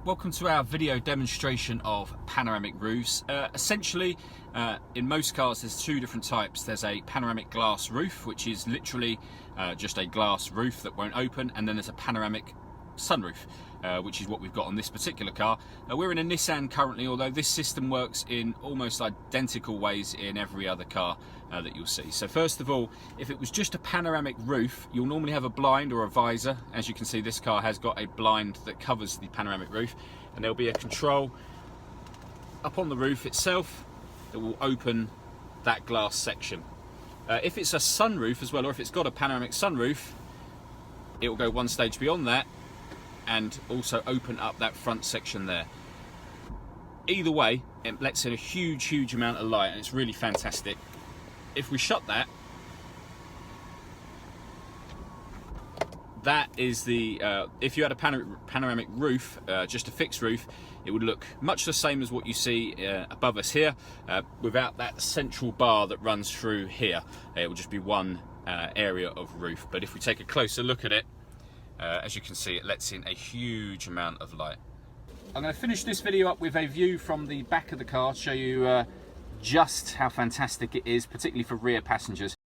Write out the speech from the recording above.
Welcome to our video demonstration of panoramic roofs. Essentially, in most cars there's two different types. There's a panoramic glass roof, which is literally just a glass roof that won't open, and then there's a panoramic sunroof, which is what we've got on this particular car. We're in a Nissan currently, although this system works in almost identical ways in every other car that you'll see. So first of all, if it was just a panoramic roof, you'll normally have a blind or a visor. As you can see, this car has got a blind that covers the panoramic roof, and there'll be a control up on the roof itself that will open that glass section. If it's a sunroof as well, or if it's got a panoramic sunroof, it will go one stage beyond that and also open up that front section there. Either way, it lets in a huge amount of light, and it's really fantastic. If we shut that, that is the, if you had a panoramic roof, just a fixed roof, it would look much the same as what you see above us here, without that central bar that runs through here. It will just be one area of roof. But if we take a closer look at it, as you can see, it lets in a huge amount of light. I'm going to finish this video up with a view from the back of the car, show you just how fantastic it is, particularly for rear passengers.